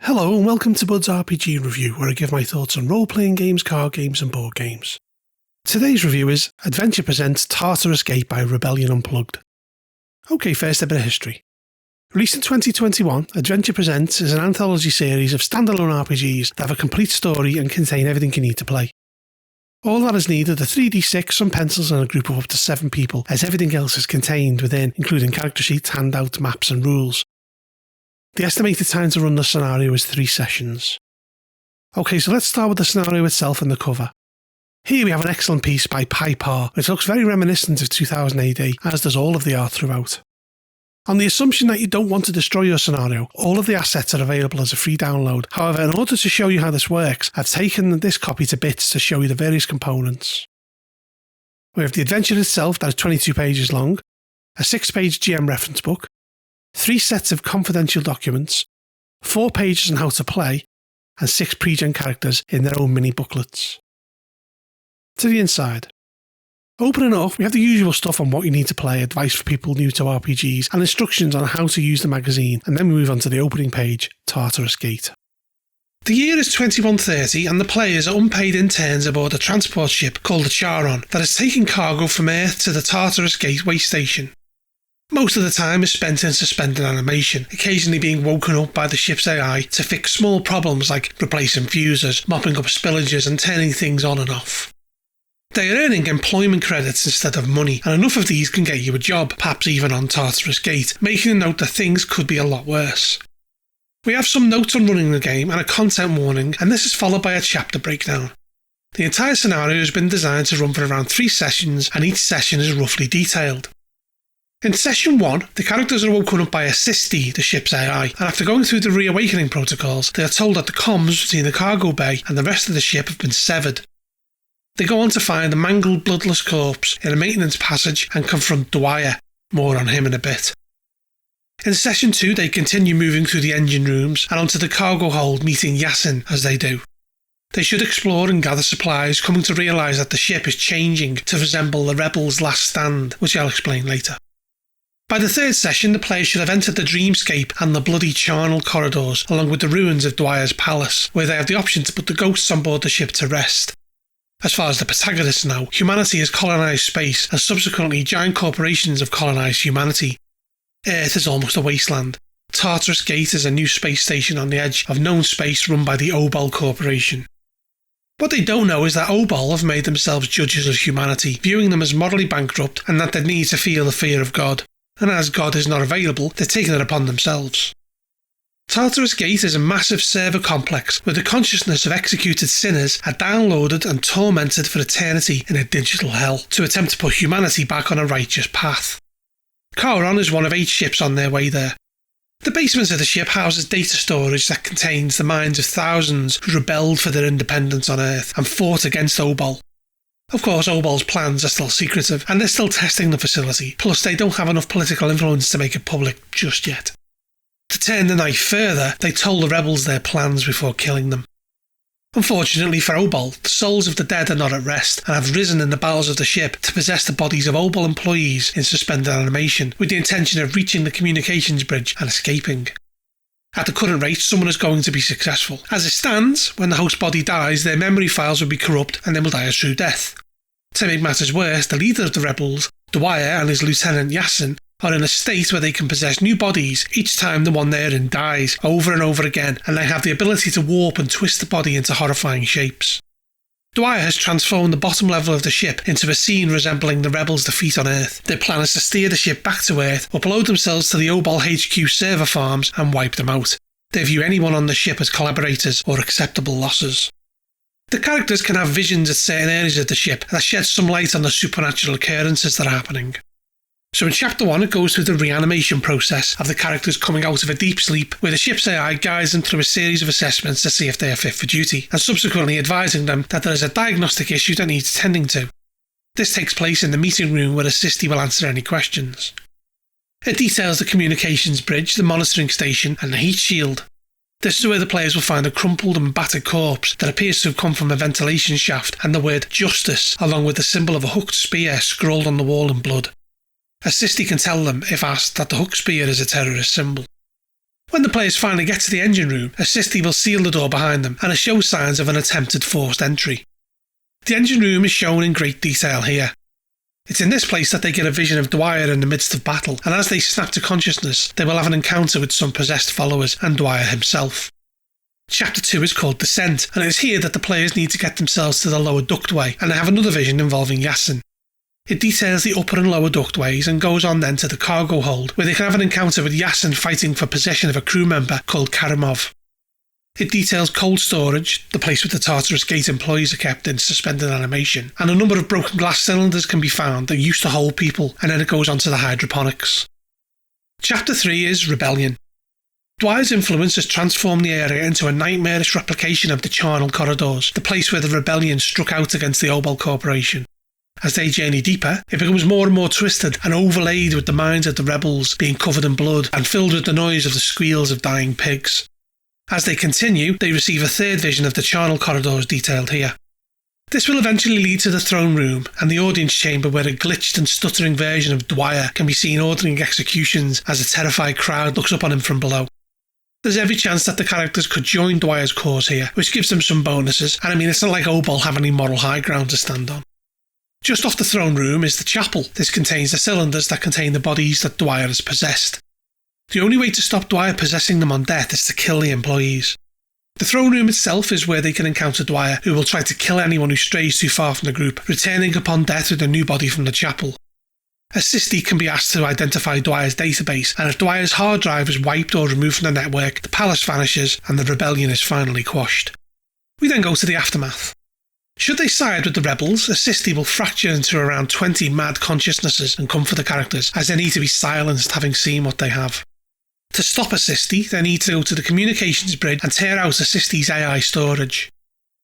Hello and welcome to Bud's RPG Review, where I give my thoughts on role-playing games, card games and board games. Today's review is Adventure presents Tartarus Gate by Rebellion Unplugged. Okay, first a bit of history. Released in 2021, Adventure Presents is an anthology series of standalone RPGs that have a complete story and contain everything you need to play. All that is needed are 3d6, some pencils and a group of up to 7 people, as everything else is contained within, including character sheets, handouts, maps and rules. The estimated time to run the scenario is 3 sessions. Okay, so let's start with the scenario itself and the cover. Here we have an excellent piece by Piper, which looks very reminiscent of 2000 AD, as does all of the art throughout. On the assumption that you don't want to destroy your scenario, all of the assets are available as a free download. However, in order to show you how this works, I've taken this copy to bits to show you the various components. We have the adventure itself that is 22 pages long, a 6-page GM reference book, 3 sets of confidential documents, 4 pages on how to play, and 6 pre-gen characters in their own mini booklets. To the inside. Opening up, we have the usual stuff on what you need to play, advice for people new to RPGs, and instructions on how to use the magazine, and then we move on to the opening page, Tartarus Gate. The year is 2130 and the players are unpaid interns aboard a transport ship called the Charon that is taking cargo from Earth to the Tartarus Gate way station. Most of the time is spent in suspended animation, occasionally being woken up by the ship's AI to fix small problems like replacing fuses, mopping up spillages and turning things on and off. They are earning employment credits instead of money, and enough of these can get you a job, perhaps even on Tartarus Gate, making a note that things could be a lot worse. We have some notes on running the game and a content warning, and this is followed by a chapter breakdown. The entire scenario has been designed to run for around 3 sessions, and each session is roughly detailed. In Session 1, the characters are woken up by a Sisti, the ship's AI, and after going through the reawakening protocols, they are told that the comms between the cargo bay and the rest of the ship have been severed. They go on to find a mangled, bloodless corpse in a maintenance passage and confront Dwyer. More on him in a bit. In Session 2, they continue moving through the engine rooms and onto the cargo hold, meeting Yasin as they do. They should explore and gather supplies, coming to realise that the ship is changing to resemble the Rebels' last stand, which I'll explain later. By the 3rd session, the players should have entered the dreamscape and the bloody charnel corridors, along with the ruins of Dwyer's palace, where they have the option to put the ghosts on board the ship to rest. As far as the protagonists know, humanity has colonised space, and subsequently giant corporations have colonised humanity. Earth is almost a wasteland. Tartarus Gate is a new space station on the edge of known space run by the Obol Corporation. What they don't know is that Obol have made themselves judges of humanity, viewing them as morally bankrupt and that they need to feel the fear of God. And as God is not available, they're taking it upon themselves. Tartarus Gate is a massive server complex where the consciousness of executed sinners are downloaded and tormented for eternity in a digital hell to attempt to put humanity back on a righteous path. Charon is one of 8 ships on their way there. The basement of the ship houses data storage that contains the minds of thousands who rebelled for their independence on Earth and fought against Obol. Of course, Obol's plans are still secretive, and they're still testing the facility, plus they don't have enough political influence to make it public just yet. To turn the knife further, they told the rebels their plans before killing them. Unfortunately for Obol, the souls of the dead are not at rest, and have risen in the bowels of the ship to possess the bodies of Obol employees in suspended animation, with the intention of reaching the communications bridge and escaping. At the current rate, someone is going to be successful. As it stands, when the host body dies, their memory files will be corrupt and they will die a true death. To make matters worse, the leader of the rebels, Dwyer and his lieutenant Yasin, are in a state where they can possess new bodies each time the one they're in dies, over and over again, and they have the ability to warp and twist the body into horrifying shapes. Dwyer has transformed the bottom level of the ship into a scene resembling the rebels' defeat on Earth. Their plan is to steer the ship back to Earth, upload themselves to the Obol HQ server farms and wipe them out. They view anyone on the ship as collaborators or acceptable losses. The characters can have visions at certain areas of the ship that shed some light on the supernatural occurrences that are happening. So in Chapter 1 it goes through the reanimation process of the characters coming out of a deep sleep, where the ship's AI guides them through a series of assessments to see if they are fit for duty, and subsequently advising them that there is a diagnostic issue that needs tending to. This takes place in the meeting room where a Sisti will answer any questions. It details the communications bridge, the monitoring station and the heat shield. This is where the players will find a crumpled and battered corpse that appears to have come from a ventilation shaft and the word Justice, along with the symbol of a hooked spear scrawled on the wall in blood. A Sisti can tell them, if asked, that the hooked spear is a terrorist symbol. When the players finally get to the engine room, Assisty will seal the door behind them and show signs of an attempted forced entry. The engine room is shown in great detail here. It's in this place that they get a vision of Dwyer in the midst of battle, and as they snap to consciousness, they will have an encounter with some possessed followers and Dwyer himself. Chapter 2 is called Descent, and it is here that the players need to get themselves to the lower ductway, and they have another vision involving Yasin. It details the upper and lower ductways and goes on then to the cargo hold, where they can have an encounter with Yasin fighting for possession of a crew member called Karimov. It details cold storage, the place where the Tartarus Gate employees are kept in suspended animation, and a number of broken glass cylinders can be found that used to hold people, and then it goes on to the hydroponics. Chapter 3 is Rebellion. Dwyer's influence has transformed the area into a nightmarish replication of the charnel corridors, the place where the rebellion struck out against the Obol Corporation. As they journey deeper, it becomes more and more twisted and overlaid with the minds of the rebels being covered in blood and filled with the noise of the squeals of dying pigs. As they continue, they receive a third vision of the charnel corridors detailed here. This will eventually lead to the throne room and the audience chamber, where a glitched and stuttering version of Dwyer can be seen ordering executions as a terrified crowd looks up on him from below. There's every chance that the characters could join Dwyer's cause here, which gives them some bonuses, and I mean, it's not like Obol have any moral high ground to stand on. Just off the throne room is the chapel. This contains the cylinders that contain the bodies that Dwyer has possessed. The only way to stop Dwyer possessing them on death is to kill the employees. The throne room itself is where they can encounter Dwyer, who will try to kill anyone who strays too far from the group, returning upon death with a new body from the chapel. Assisty can be asked to identify Dwyer's database, and if Dwyer's hard drive is wiped or removed from the network, the palace vanishes and the rebellion is finally quashed. We then go to the aftermath. Should they side with the rebels, Assisty will fracture into around 20 mad consciousnesses and come for the characters, as they need to be silenced having seen what they have. To stop Assisty, they need to go to the communications bridge and tear out Assisty's AI storage.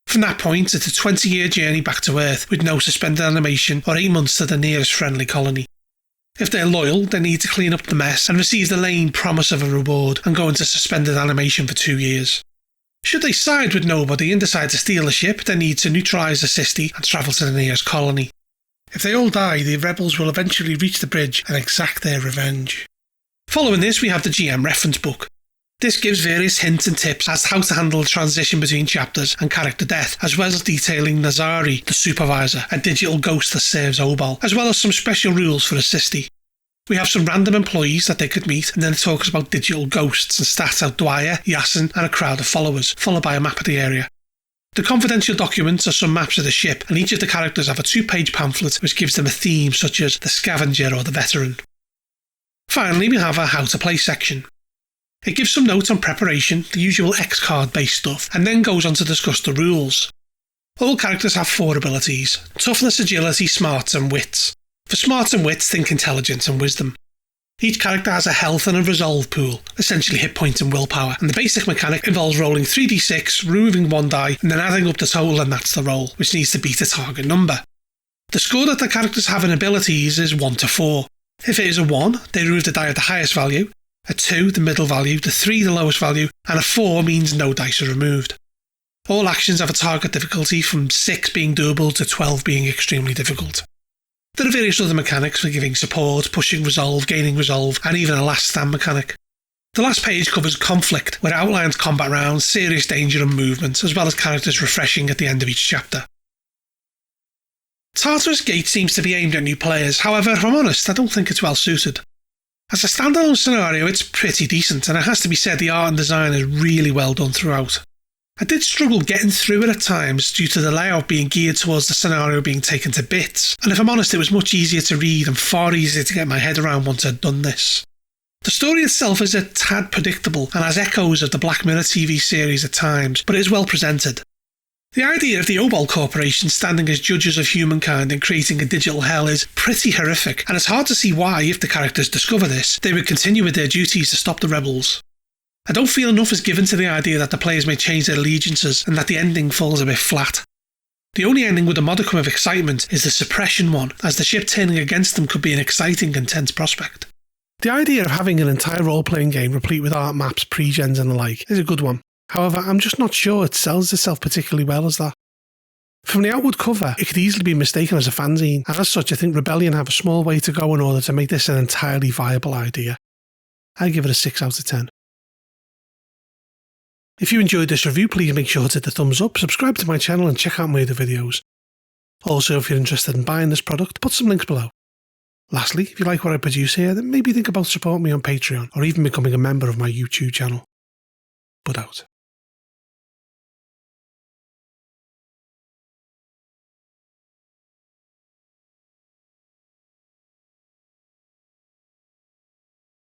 From that point, it's a 20-year journey back to Earth with no suspended animation or 8 months to the nearest friendly colony. If they're loyal, they need to clean up the mess and receive the lame promise of a reward and go into suspended animation for 2 years. Should they side with nobody and decide to steal the ship, they need to neutralise Assisty and travel to the nearest colony. If they all die, the rebels will eventually reach the bridge and exact their revenge. Following this, we have the GM reference book. This gives various hints and tips as to how to handle the transition between chapters and character death, as well as detailing Nazari, the supervisor, a digital ghost that serves Obol, as well as some special rules for Assisty. We have some random employees that they could meet, and then it talks about digital ghosts and stats out Dwyer, Yasin, and a crowd of followers, followed by a map of the area. The confidential documents are some maps of the ship, and each of the characters have a 2-page pamphlet which gives them a theme such as the scavenger or the veteran. Finally, we have a how to play section. It gives some notes on preparation, the usual X-card based stuff, and then goes on to discuss the rules. All characters have 4 abilities: toughness, agility, smarts and wits. For smarts and wits, think intelligence and wisdom. Each character has a health and a resolve pool, essentially hit points and willpower, and the basic mechanic involves rolling 3d6, removing 1 die, and then adding up the total, and that's the roll, which needs to beat a target number. The score that the characters have in abilities is 1 to 4. If it is a 1, they remove the die of the highest value, a 2 the middle value, the 3 the lowest value, and a 4 means no dice are removed. All actions have a target difficulty from 6 being doable to 12 being extremely difficult. There are various other mechanics for giving support, pushing resolve, gaining resolve, and even a last stand mechanic. The last page covers conflict, where it outlines combat rounds, serious danger and movements, as well as characters refreshing at the end of each chapter. Tartarus Gate seems to be aimed at new players, however, if I'm honest, I don't think it's well suited. As a standalone scenario, it's pretty decent, and it has to be said the art and design is really well done throughout. I did struggle getting through it at times due to the layout being geared towards the scenario being taken to bits, and if I'm honest, it was much easier to read and far easier to get my head around once I'd done this. The story itself is a tad predictable and has echoes of the Black Mirror TV series at times, but it is well presented. The idea of the Obol Corporation standing as judges of humankind and creating a digital hell is pretty horrific, and it's hard to see why, if the characters discover this, they would continue with their duties to stop the rebels. I don't feel enough is given to the idea that the players may change their allegiances and that the ending falls a bit flat. The only ending with a modicum of excitement is the suppression one, as the ship turning against them could be an exciting and tense prospect. The idea of having an entire role-playing game replete with art maps, pre-gens and the like is a good one. However, I'm just not sure it sells itself particularly well as that. From the outward cover, it could easily be mistaken as a fanzine, and as such I think Rebellion have a small way to go in order to make this an entirely viable idea. I give it a 6 out of 10. If you enjoyed this review, please make sure to hit the thumbs up, subscribe to my channel and check out my other videos. Also, if you're interested in buying this product, put some links below. Lastly, if you like what I produce here, then maybe think about supporting me on Patreon or even becoming a member of my YouTube channel. Bud out.